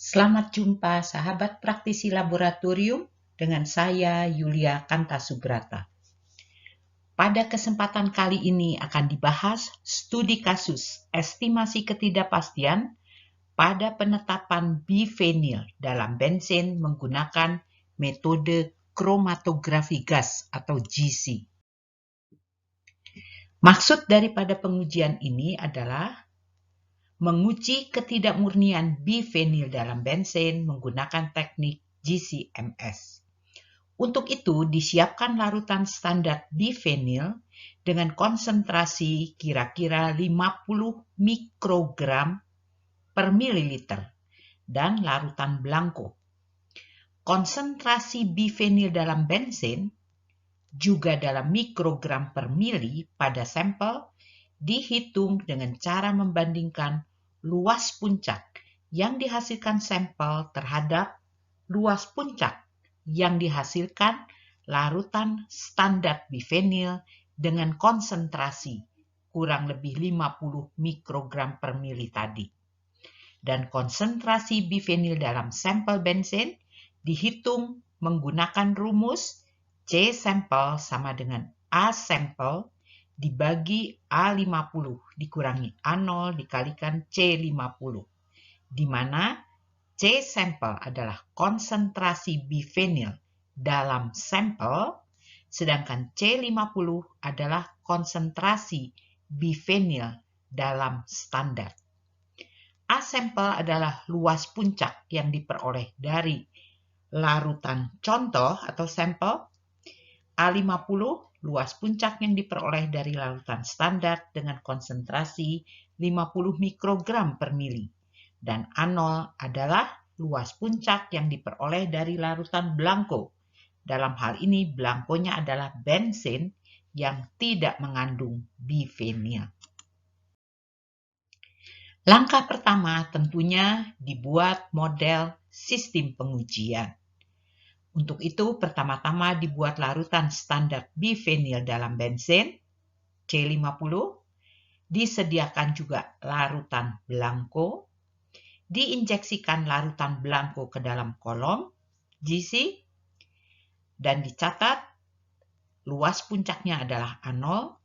Selamat jumpa sahabat praktisi laboratorium dengan saya Yulia Kantasubrata. Pada kesempatan kali ini akan dibahas studi kasus estimasi ketidakpastian pada penetapan bifenil dalam bensin menggunakan metode kromatografi gas atau GC. Maksud daripada pengujian ini adalah menguji ketidakmurnian bifenil dalam bensin menggunakan teknik GCMS. Untuk itu, disiapkan larutan standar bifenil dengan konsentrasi kira-kira 50 mikrogram per mililiter dan larutan blanko. Konsentrasi bifenil dalam bensin juga dalam mikrogram per mili pada sampel dihitung dengan cara membandingkan luas puncak yang dihasilkan sampel terhadap luas puncak yang dihasilkan larutan standar bifenil dengan konsentrasi kurang lebih 50 mikrogram per mili tadi. Dan konsentrasi bifenil dalam sampel bensin dihitung menggunakan rumus C sampel sama dengan A sampel dibagi A50 dikurangi A0 dikalikan C50, di mana C sampel adalah konsentrasi bifenil dalam sampel, sedangkan C50 adalah konsentrasi bifenil dalam standar. A sampel adalah luas puncak yang diperoleh dari larutan contoh atau sampel. A50 luas puncak yang diperoleh dari larutan standar dengan konsentrasi 50 mikrogram per mili. Dan A0 adalah luas puncak yang diperoleh dari larutan blanko. Dalam hal ini, blankonya adalah bensin yang tidak mengandung bifenil. Langkah pertama tentunya dibuat model sistem pengujian. Untuk itu, pertama-tama dibuat larutan standar bifenil dalam bensin, C50, disediakan juga larutan blanko, diinjeksikan larutan blanko ke dalam kolom GC, dan dicatat luas puncaknya adalah A0,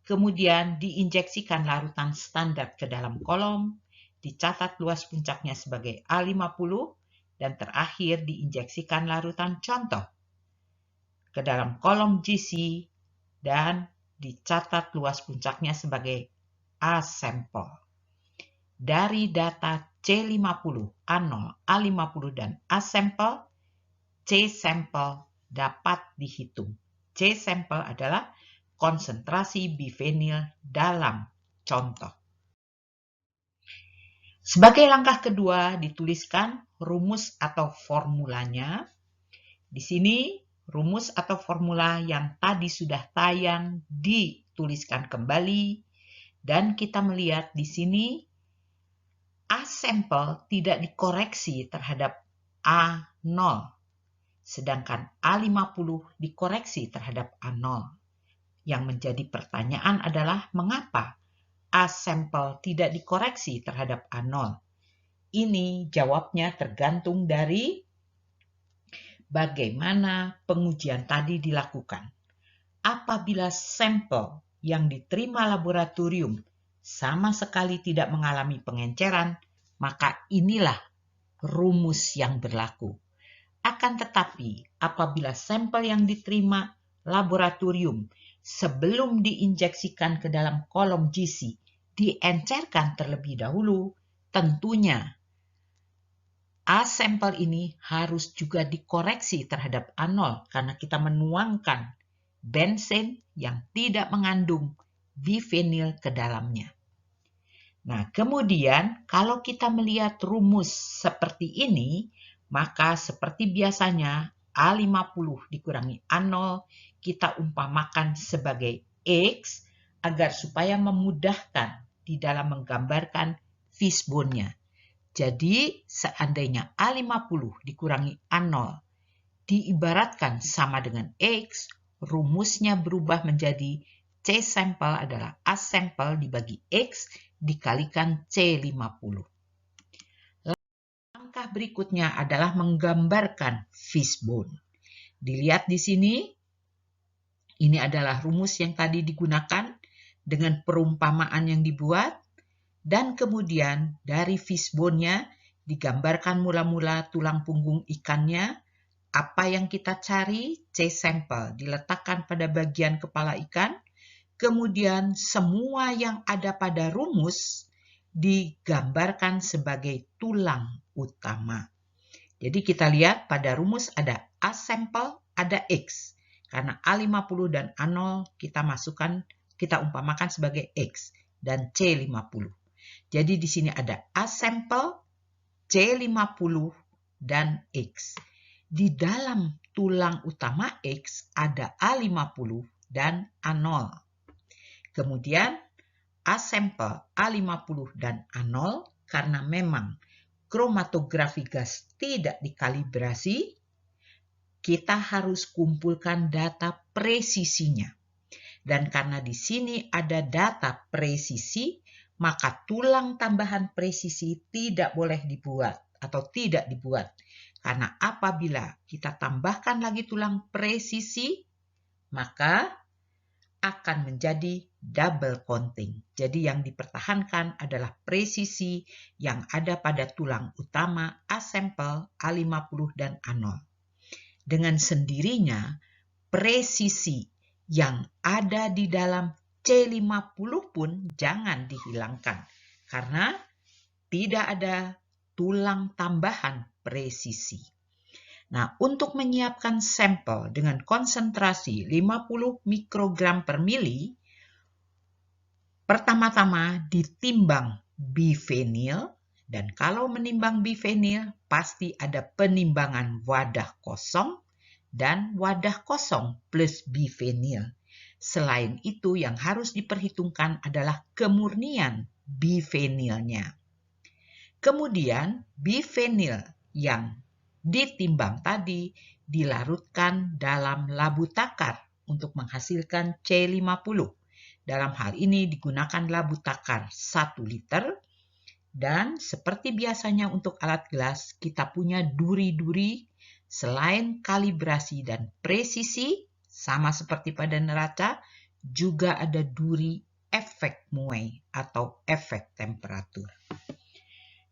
kemudian diinjeksikan larutan standar ke dalam kolom, dicatat luas puncaknya sebagai A50, dan terakhir diinjeksikan larutan contoh ke dalam kolom GC dan dicatat luas puncaknya sebagai A sampel. Dari data C50, A0, A50, dan A sampel, C sampel dapat dihitung. C sampel adalah konsentrasi bifenil dalam contoh. Sebagai langkah kedua, dituliskan rumus atau formulanya. Di sini, rumus atau formula yang tadi sudah tayang dituliskan kembali, dan kita melihat di sini A sampel tidak dikoreksi terhadap A0, sedangkan A50 dikoreksi terhadap A0. Yang menjadi pertanyaan adalah mengapa A sampel tidak dikoreksi terhadap A0? Ini jawabnya tergantung dari bagaimana pengujian tadi dilakukan. Apabila sampel yang diterima laboratorium sama sekali tidak mengalami pengenceran, maka inilah rumus yang berlaku. Akan tetapi, apabila sampel yang diterima laboratorium sebelum diinjeksikan ke dalam kolom GC diencerkan terlebih dahulu, tentunya A sampel ini harus juga dikoreksi terhadap A0 karena kita menuangkan bensin yang tidak mengandung bifenil ke dalamnya. Nah, kemudian kalau kita melihat rumus seperti ini, maka seperti biasanya A50 dikurangi A0 kita umpamakan sebagai X agar supaya memudahkan di dalam menggambarkan fishbone-nya. Jadi seandainya A50 dikurangi A0 diibaratkan sama dengan X, rumusnya berubah menjadi C sampel adalah A sampel dibagi X dikalikan C50. langkah berikutnya adalah menggambarkan fishbone. Dilihat di sini, ini adalah rumus yang tadi digunakan dengan perumpamaan yang dibuat, dan kemudian dari fishbone-nya digambarkan mula-mula tulang punggung ikannya. Apa yang kita cari? C sampel diletakkan pada bagian kepala ikan, kemudian semua yang ada pada rumus digambarkan sebagai tulang utama. Jadi kita lihat pada rumus ada A sampel, ada X. Karena A50 dan A0 kita umpamakan sebagai X dan C50. Jadi di sini ada A sampel, C50 dan X. Di dalam tulang utama X ada A50 dan A0. Kemudian A sampel, A50 dan A0 karena memang kromatografi gas tidak dikalibrasi, kita harus kumpulkan data presisinya. Dan karena di sini ada data presisi, maka tulang tambahan presisi tidak boleh dibuat atau tidak dibuat. Karena apabila kita tambahkan lagi tulang presisi, maka akan menjadi double counting. Jadi yang dipertahankan adalah presisi yang ada pada tulang utama A sampel, A50 dan A0. Dengan sendirinya, presisi yang ada di dalam C50 pun jangan dihilangkan karena tidak ada tulang tambahan presisi. Nah, untuk menyiapkan sampel dengan konsentrasi 50 mikrogram per mili, pertama-tama ditimbang bifenil, dan kalau menimbang bifenil pasti ada penimbangan wadah kosong dan wadah kosong plus bifenil. Selain itu yang harus diperhitungkan adalah kemurnian bifenilnya. Kemudian bifenil yang ditimbang tadi dilarutkan dalam labu takar untuk menghasilkan C50. Dalam hal ini digunakan labu takar 1 liter. Dan seperti biasanya untuk alat gelas, kita punya duri-duri. Selain kalibrasi dan presisi, sama seperti pada neraca, juga ada duri efek Muey atau efek temperatur.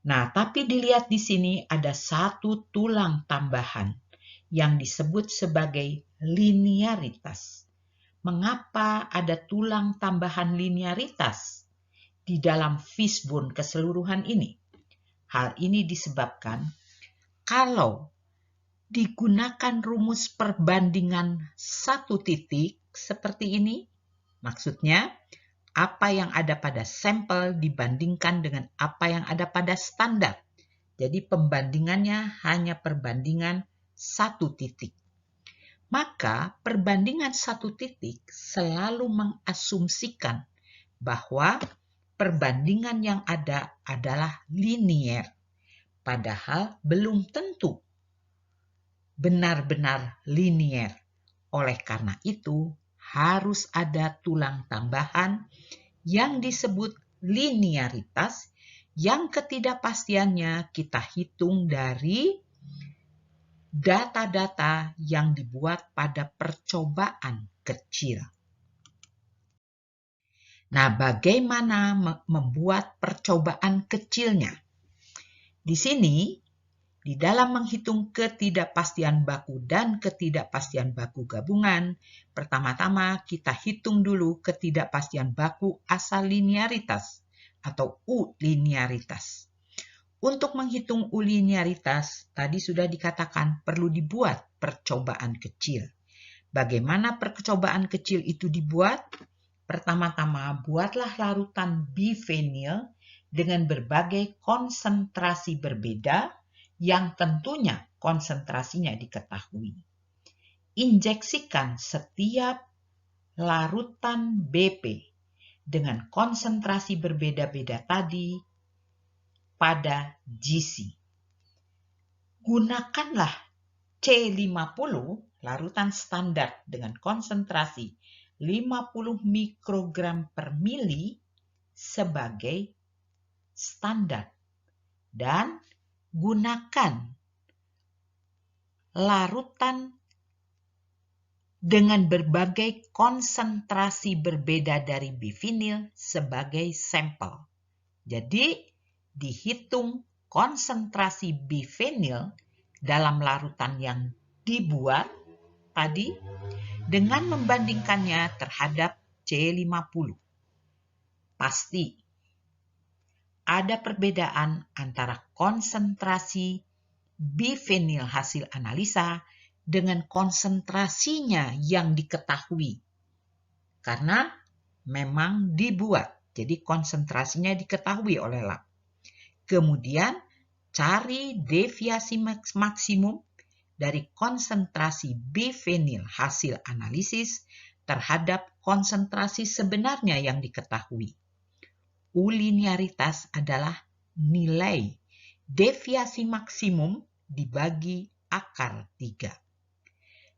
Nah, tapi dilihat di sini ada satu tulang tambahan yang disebut sebagai linearitas. Mengapa ada tulang tambahan linearitas di dalam fishbone keseluruhan ini? Hal ini disebabkan kalau digunakan rumus perbandingan satu titik seperti ini, maksudnya apa yang ada pada sampel dibandingkan dengan apa yang ada pada standar. Jadi pembandingannya hanya perbandingan satu titik. Maka perbandingan satu titik selalu mengasumsikan bahwa perbandingan yang ada adalah linier, padahal belum tentu benar-benar linier. Oleh karena itu, harus ada tulang tambahan yang disebut linearitas, yang ketidakpastiannya kita hitung dari data-data yang dibuat pada percobaan kecil. Nah, bagaimana membuat percobaan kecilnya? Di sini, di dalam menghitung ketidakpastian baku dan ketidakpastian baku gabungan, pertama-tama kita hitung dulu ketidakpastian baku asal linearitas atau U linearitas. Untuk menghitung U linearitas, tadi sudah dikatakan perlu dibuat percobaan kecil. Bagaimana percobaan kecil itu dibuat? Pertama-tama, buatlah larutan bifenil dengan berbagai konsentrasi berbeda yang tentunya konsentrasinya diketahui. Injeksikan setiap larutan BP dengan konsentrasi berbeda-beda tadi pada GC. Gunakanlah C50, larutan standar dengan konsentrasi 50 mikrogram per mili sebagai standar. Dan gunakan larutan dengan berbagai konsentrasi berbeda dari bivinil sebagai sampel. Jadi, dihitung konsentrasi bivinil dalam larutan yang dibuat tadi dengan membandingkannya terhadap C50. Pasti ada perbedaan antara konsentrasi bivinil hasil analisa dengan konsentrasinya yang diketahui. Karena memang dibuat, jadi konsentrasinya diketahui oleh lab. Kemudian cari deviasi maksimum dari konsentrasi bivinil hasil analisis terhadap konsentrasi sebenarnya yang diketahui. U linearitas adalah nilai deviasi maksimum dibagi akar 3.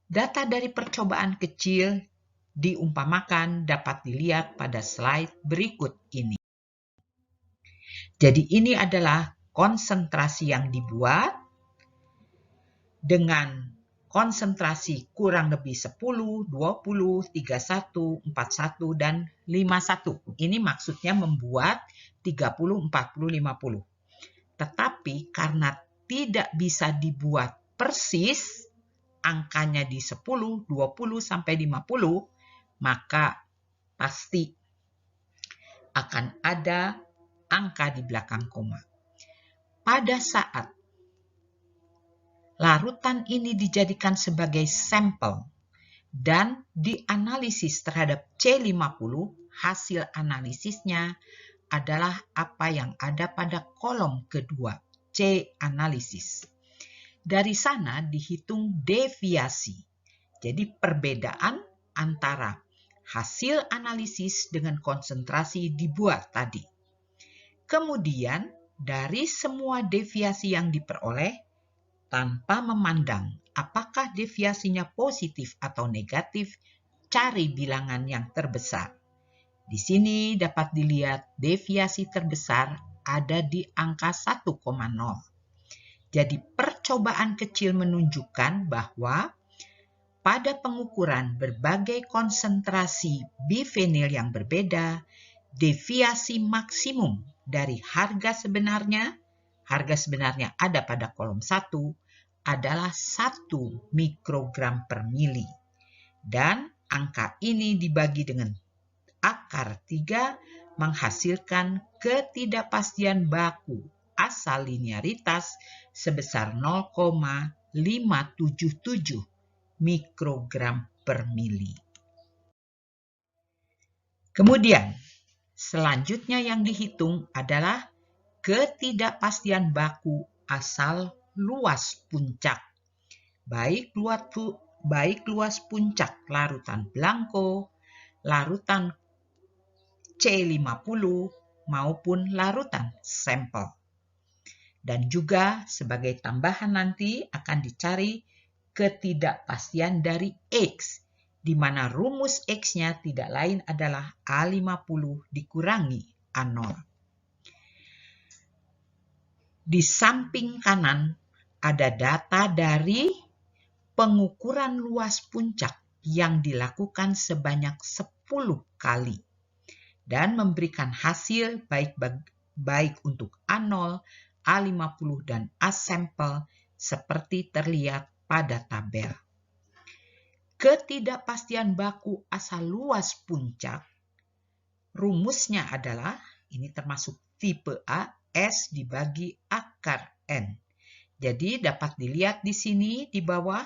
Data dari percobaan kecil diumpamakan dapat dilihat pada slide berikut ini. Jadi ini adalah konsentrasi yang dibuat dengan konsentrasi kurang lebih 10, 20, 31, 41, dan 51. Ini maksudnya membuat 30, 40, 50. Tetapi karena tidak bisa dibuat persis, angkanya di 10, 20, sampai 50, maka pasti akan ada angka di belakang koma. Pada saat larutan ini dijadikan sebagai sampel dan dianalisis terhadap C50, hasil analisisnya adalah apa yang ada pada kolom kedua, C analisis. Dari sana dihitung deviasi. Jadi perbedaan antara hasil analisis dengan konsentrasi dibuat tadi. Kemudian dari semua deviasi yang diperoleh, tanpa memandang apakah deviasinya positif atau negatif, cari bilangan yang terbesar. Di sini dapat dilihat deviasi terbesar ada di angka 1,0. Jadi percobaan kecil menunjukkan bahwa pada pengukuran berbagai konsentrasi bivinil yang berbeda, deviasi maksimum dari harga sebenarnya ada pada kolom 1, adalah 1 mikrogram per mili. Dan angka ini dibagi dengan akar 3 menghasilkan ketidakpastian baku asal linearitas sebesar 0,577 mikrogram per mili. Kemudian, selanjutnya yang dihitung adalah ketidakpastian baku asal luas puncak. Baik luas puncak larutan blanko, larutan C50, maupun larutan sampel. Dan juga sebagai tambahan nanti akan dicari ketidakpastian dari X, di mana rumus X-nya tidak lain adalah A50 dikurangi A0. Di samping kanan ada data dari pengukuran luas puncak yang dilakukan sebanyak 10 kali dan memberikan hasil baik untuk A0, A50, dan A-sampel seperti terlihat pada tabel. Ketidakpastian baku asal luas puncak, rumusnya adalah, ini termasuk tipe A, S dibagi akar N. Jadi dapat dilihat di sini di bawah,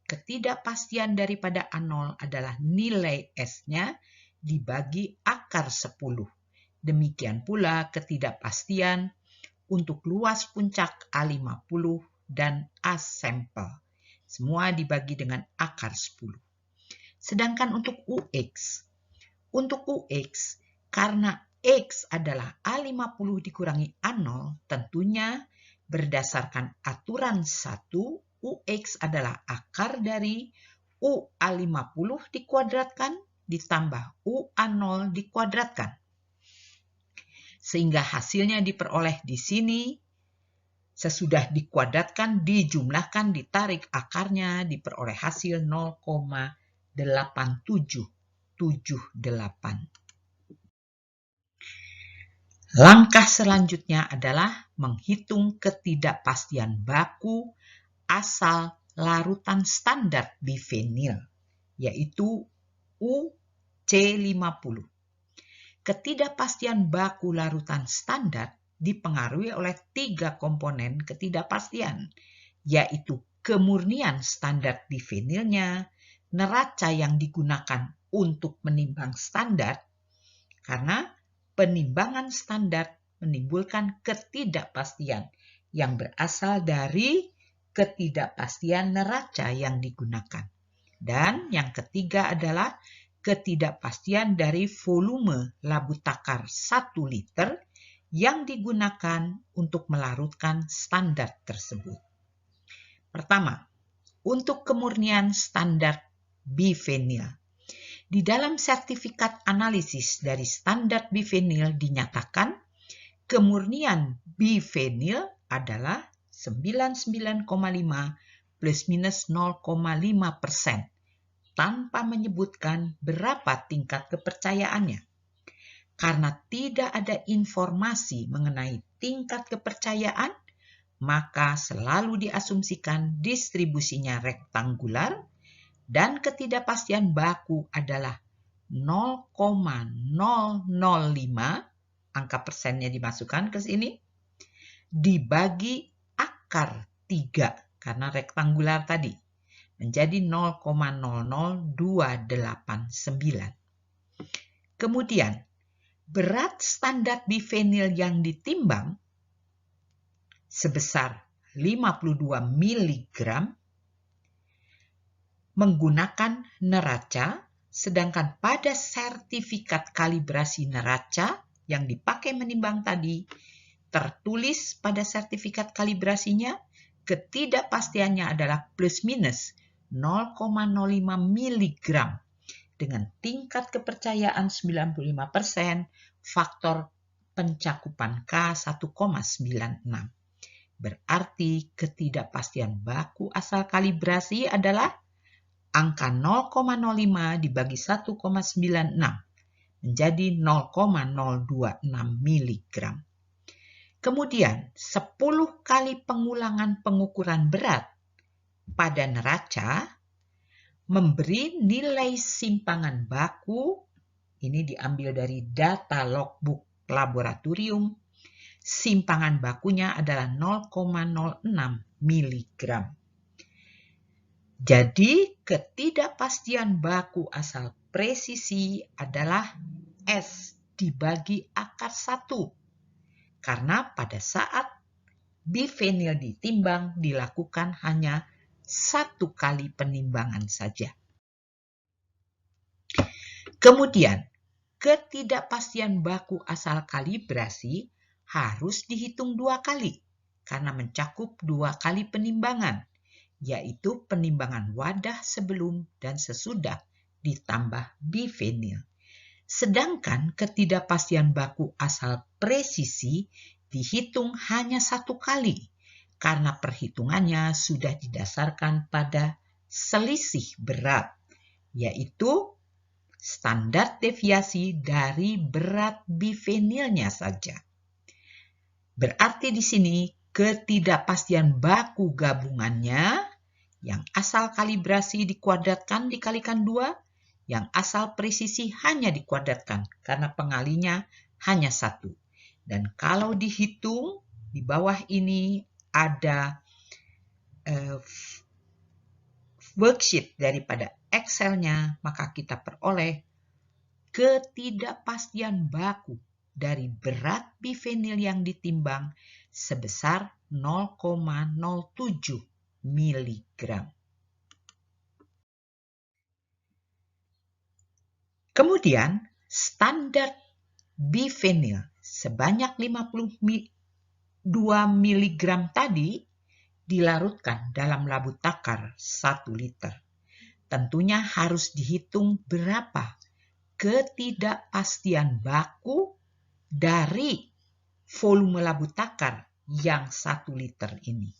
ketidakpastian daripada A0 adalah nilai S-nya dibagi akar 10. Demikian pula ketidakpastian untuk luas puncak A50 dan A-sampel. Semua dibagi dengan akar 10. Sedangkan untuk UX, karena X adalah A50 dikurangi A0, tentunya berdasarkan aturan 1, UX adalah akar dari UA50 dikuadratkan ditambah UA0 dikuadratkan. Sehingga hasilnya diperoleh di sini Sesudah dikuadratkan, dijumlahkan, ditarik akarnya, diperoleh hasil 0,8778. Langkah selanjutnya adalah menghitung ketidakpastian baku asal larutan standar bifenil, yaitu UC50. Ketidakpastian baku larutan standar dipengaruhi oleh 3 komponen ketidakpastian, yaitu kemurnian standar bifenilnya, neraca yang digunakan untuk menimbang standar, karena penimbangan standar menimbulkan ketidakpastian yang berasal dari ketidakpastian neraca yang digunakan. Dan yang ketiga adalah ketidakpastian dari volume labu takar 1 liter yang digunakan untuk melarutkan standar tersebut. Pertama, untuk kemurnian standar bifenil. Di dalam sertifikat analisis dari standar bifenil dinyatakan kemurnian bifenil adalah 99,5 plus minus 0,5% tanpa menyebutkan berapa tingkat kepercayaannya. Karena tidak ada informasi mengenai tingkat kepercayaan, maka selalu diasumsikan distribusinya rektangular dan ketidakpastian baku adalah 0,005, angka persennya dimasukkan ke sini, dibagi akar 3, karena rektangular tadi, menjadi 0,00289. Kemudian, berat standar bifenil yang ditimbang sebesar 52 mg menggunakan neraca, sedangkan pada sertifikat kalibrasi neraca yang dipakai menimbang tadi, tertulis pada sertifikat kalibrasinya ketidakpastiannya adalah plus minus 0,05 mg dengan tingkat kepercayaan 95%, faktor pencakupan K 1,96. Berarti ketidakpastian baku asal kalibrasi adalah angka 0,05 dibagi 1,96 menjadi 0,026 mg. Kemudian 10 kali pengulangan pengukuran berat pada neraca memberi nilai simpangan baku, ini diambil dari data logbook laboratorium, simpangan bakunya adalah 0,06 mg. Jadi ketidakpastian baku asal presisi adalah S dibagi akar 1. Karena pada saat bifenil ditimbang dilakukan hanya 1 kali penimbangan saja. Kemudian, ketidakpastian baku asal kalibrasi harus dihitung 2 kali karena mencakup 2 kali penimbangan, yaitu penimbangan wadah sebelum dan sesudah ditambah bifenil. Sedangkan ketidakpastian baku asal presisi dihitung hanya 1 kali karena perhitungannya sudah didasarkan pada selisih berat, yaitu standar deviasi dari berat bifenilnya saja. Berarti di sini ketidakpastian baku gabungannya yang asal kalibrasi dikuadratkan dikalikan 2, yang asal presisi hanya dikuadratkan karena pengalinya hanya 1. Dan kalau dihitung di bawah ini ada worksheet daripada Excel-nya, maka kita peroleh ketidakpastian baku dari berat bifenil yang ditimbang sebesar 0,07 mg. Kemudian, standar bifenil sebanyak 52 mg tadi dilarutkan dalam labu takar 1 liter. Tentunya harus dihitung berapa ketidakpastian baku dari volume labu takar yang 1 liter ini.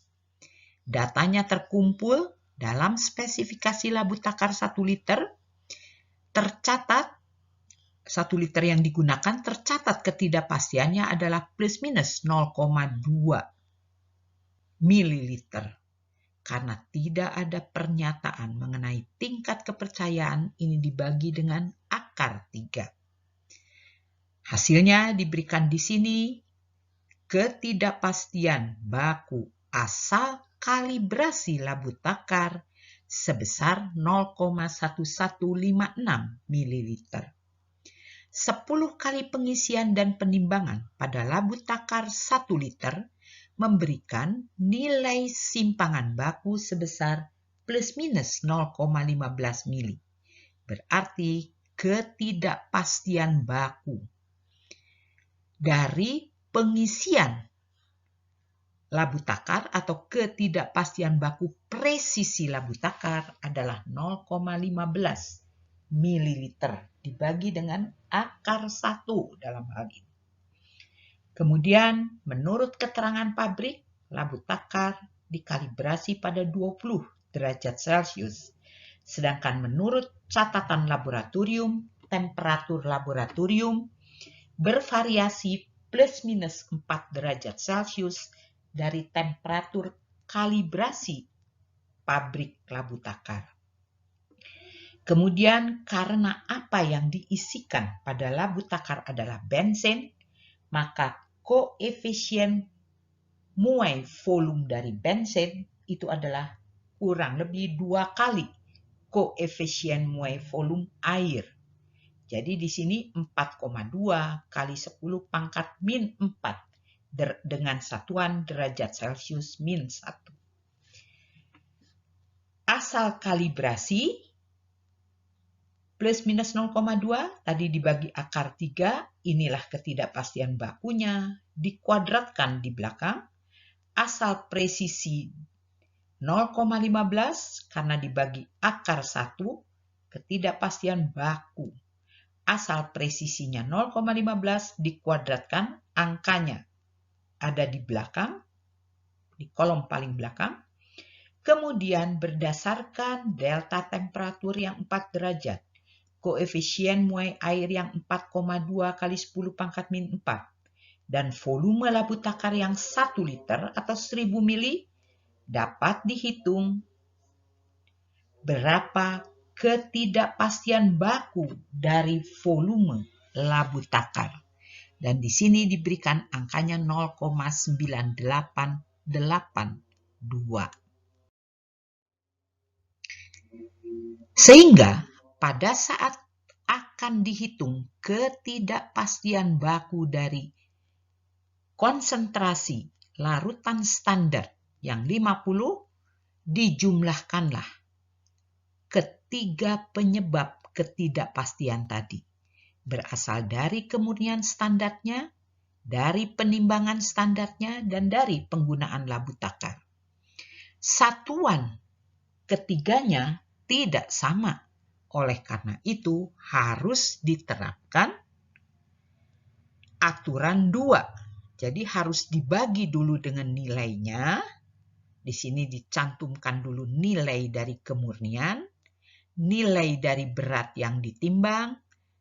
Datanya terkumpul dalam spesifikasi labu takar 1 liter, tercatat 1 liter yang digunakan tercatat ketidakpastiannya adalah plus minus 0,2 mililiter. Karena tidak ada pernyataan mengenai tingkat kepercayaan, ini dibagi dengan akar 3. Hasilnya diberikan di sini, ketidakpastian baku asal kalibrasi labu takar sebesar 0,1156 ml. 10 kali pengisian dan penimbangan pada labu takar 1 liter memberikan nilai simpangan baku sebesar plus minus 0,15 mili. Berarti ketidakpastian baku dari pengisian labu takar atau ketidakpastian baku presisi labu takar adalah 0,15 mililiter dibagi dengan akar 1 dalam hal ini. Kemudian, menurut keterangan pabrik, labu takar dikalibrasi pada 20 derajat Celcius. Sedangkan menurut catatan laboratorium, temperatur laboratorium bervariasi plus minus 4 derajat Celcius dari temperatur kalibrasi pabrik labu takar. Kemudian karena apa yang diisikan pada labu takar adalah benzen, maka koefisien muai volume dari benzen itu adalah kurang lebih 2 kali koefisien muai volume air. Jadi di sini 4,2 kali 10 pangkat min 4 dengan satuan derajat Celcius min 1. Asal kalibrasi plus minus 0,2 tadi dibagi akar 3, inilah ketidakpastian bakunya, dikuadratkan di belakang. Asal presisi 0,15 karena dibagi akar 1, ketidakpastian baku. Asal presisinya 0,15 dikuadratkan, angkanya ada di belakang, di kolom paling belakang. Kemudian berdasarkan delta temperatur yang 4 derajat, koefisien muai air yang 4,2 kali 10 pangkat min 4, dan volume labu takar yang 1 liter atau 1000 mili, dapat dihitung berapa ketidakpastian baku dari volume labu takar. Dan di sini diberikan angkanya 0,9882. Sehingga pada saat akan dihitung ketidakpastian baku dari konsentrasi larutan standar yang 50, dijumlahkanlah ketiga penyebab ketidakpastian tadi. Berasal dari kemurnian standarnya, dari penimbangan standarnya, dan dari penggunaan labu takar. Satuan ketiganya tidak sama. Oleh karena itu harus diterapkan aturan 2. Jadi harus dibagi dulu dengan nilainya. Di sini dicantumkan dulu nilai dari kemurnian, nilai dari berat yang ditimbang,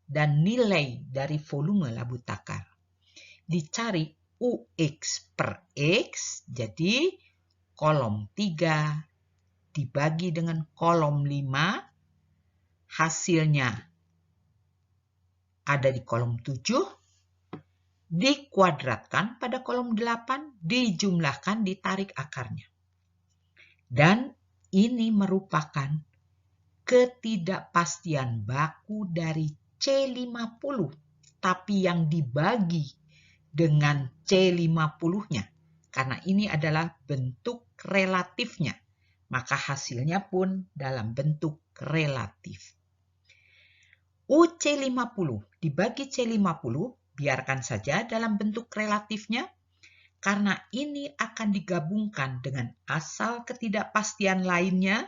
dan nilai dari volume labu takar. Dicari UX per X, jadi kolom 3 dibagi dengan kolom 5, hasilnya ada di kolom 7, dikuadratkan pada kolom 8, dijumlahkan, ditarik akarnya. Dan ini merupakan ketidakpastian baku dari C50, tapi yang dibagi dengan C50-nya. Karena ini adalah bentuk relatifnya, maka hasilnya pun dalam bentuk relatif. UC50 dibagi C50, biarkan saja dalam bentuk relatifnya, karena ini akan digabungkan dengan asal ketidakpastian lainnya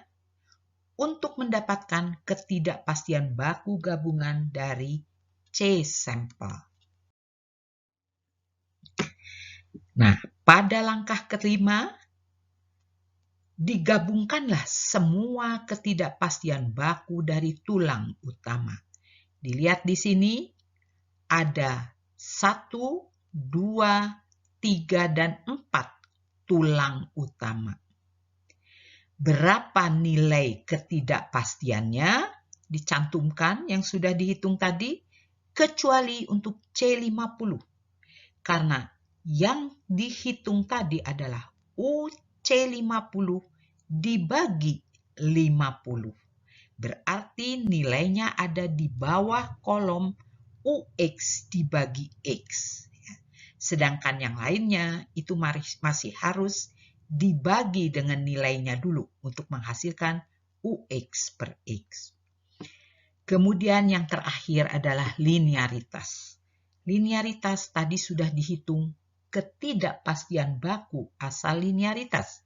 untuk mendapatkan ketidakpastian baku gabungan dari C sampel. Nah, Pada langkah kelima, digabungkanlah semua ketidakpastian baku dari tulang utama. Dilihat di sini ada 1, 2, 3, dan 4 tulang utama. Berapa nilai ketidakpastiannya dicantumkan yang sudah dihitung tadi, kecuali untuk C50. Karena yang dihitung tadi adalah UC50 dibagi 50. Berarti nilainya ada di bawah kolom UX dibagi X. Sedangkan yang lainnya itu masih harus dibagi dengan nilainya dulu untuk menghasilkan UX per X. Kemudian yang terakhir adalah linearitas. Linearitas tadi sudah dihitung ketidakpastian baku asal linearitas.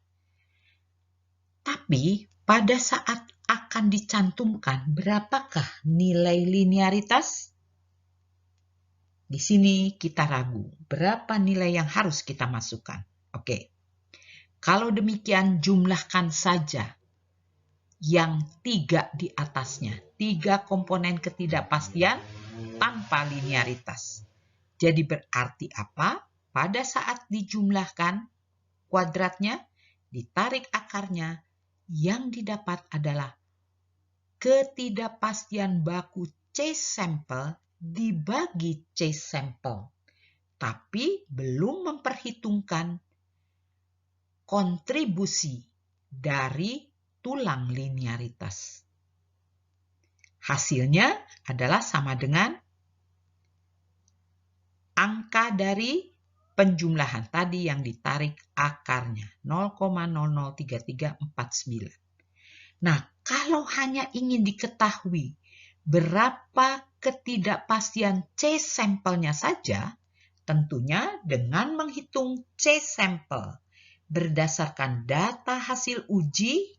Tapi pada saat akan dicantumkan berapakah nilai linearitas? Di sini kita ragu berapa nilai yang harus kita masukkan. Oke. Kalau demikian jumlahkan saja yang 3 di atasnya. 3 komponen ketidakpastian tanpa linearitas. Jadi berarti apa? Pada saat dijumlahkan kuadratnya, ditarik akarnya, yang didapat adalah ketidakpastian baku C sampel dibagi C sampel. Tapi belum memperhitungkan kontribusi dari tulang linearitas. Hasilnya adalah sama dengan angka dari penjumlahan tadi yang ditarik akarnya, 0,003349. Nah, kalau hanya ingin diketahui berapa ketidakpastian C sampelnya saja, tentunya dengan menghitung C sampel berdasarkan data hasil uji,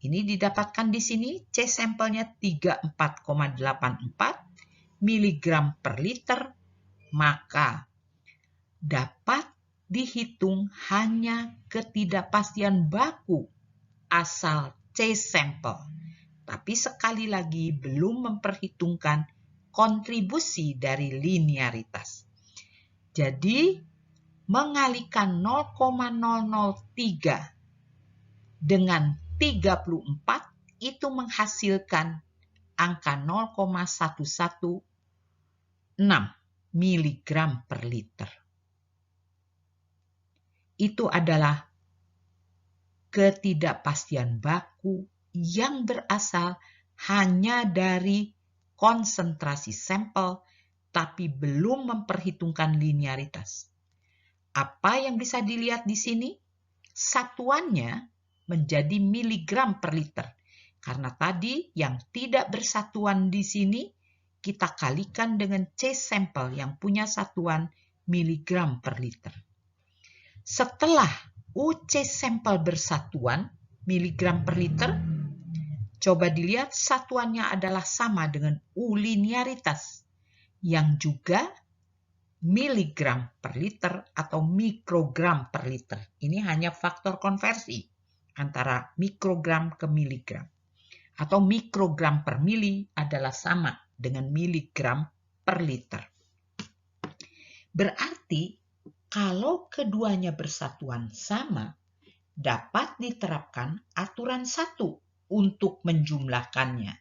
ini didapatkan di sini C sampelnya 34,84 mg per liter, maka dapat dihitung hanya ketidakpastian baku asal C sampel. Tapi sekali lagi belum memperhitungkan kontribusi dari linearitas. Jadi mengalikan 0,003 dengan 34 itu menghasilkan angka 0,116 mg per liter. Itu adalah ketidakpastian baku yang berasal hanya dari konsentrasi sampel tapi belum memperhitungkan linearitas. Apa yang bisa dilihat di sini? Satuannya menjadi miligram per liter. Karena tadi yang tidak bersatuan di sini kita kalikan dengan C sampel yang punya satuan miligram per liter. Setelah UC sampel bersatuan miligram per liter, coba dilihat satuannya adalah sama dengan U linearitas yang juga miligram per liter atau mikrogram per liter. Ini hanya faktor konversi antara mikrogram ke miligram. Atau mikrogram per mili adalah sama dengan miligram per liter. Berarti kalau keduanya bersatuan sama, dapat diterapkan aturan 1 untuk menjumlahkannya.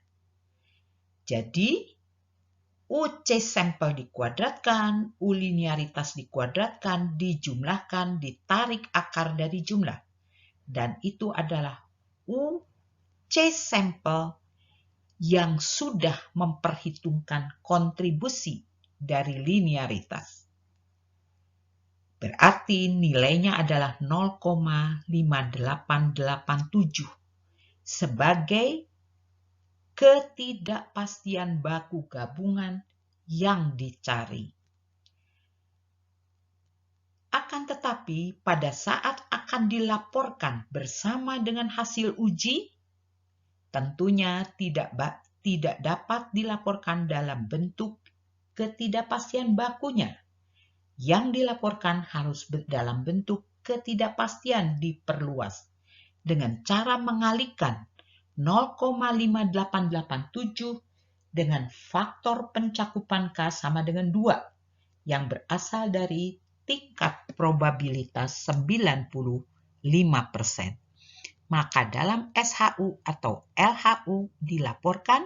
Jadi UC sampel dikuadratkan, U linearitas dikuadratkan, dijumlahkan, ditarik akar dari jumlah. Dan itu adalah UC sampel yang sudah memperhitungkan kontribusi dari linearitas. Berarti nilainya adalah 0,5887 sebagai ketidakpastian baku gabungan yang dicari. Akan tetapi pada saat akan dilaporkan bersama dengan hasil uji, tentunya tidak dapat dilaporkan dalam bentuk ketidakpastian bakunya, yang dilaporkan harus dalam bentuk ketidakpastian diperluas dengan cara mengalihkan 0,5887 dengan faktor pencakupan K sama dengan 2 yang berasal dari tingkat probabilitas 95%. Maka dalam SHU atau LHU dilaporkan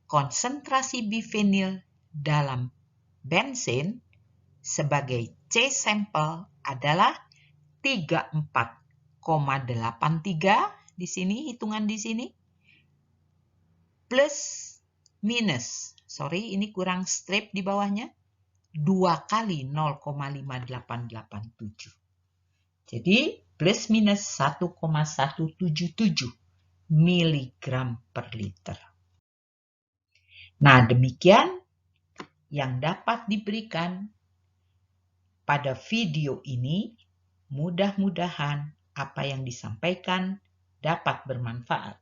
konsentrasi bifenil dalam bensin sebagai C sampel adalah 34,83 di sini, hitungan di sini, plus minus, ini kurang strip di bawahnya, 2 kali 0,5887. Jadi plus minus 1,177 miligram per liter. Nah, demikian yang dapat diberikan pada video ini. Mudah-mudahan apa yang disampaikan dapat bermanfaat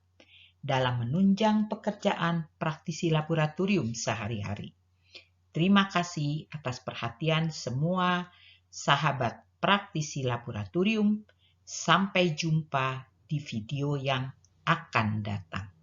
dalam menunjang pekerjaan praktisi laboratorium sehari-hari. Terima kasih atas perhatian semua sahabat praktisi laboratorium. Sampai jumpa di video yang akan datang.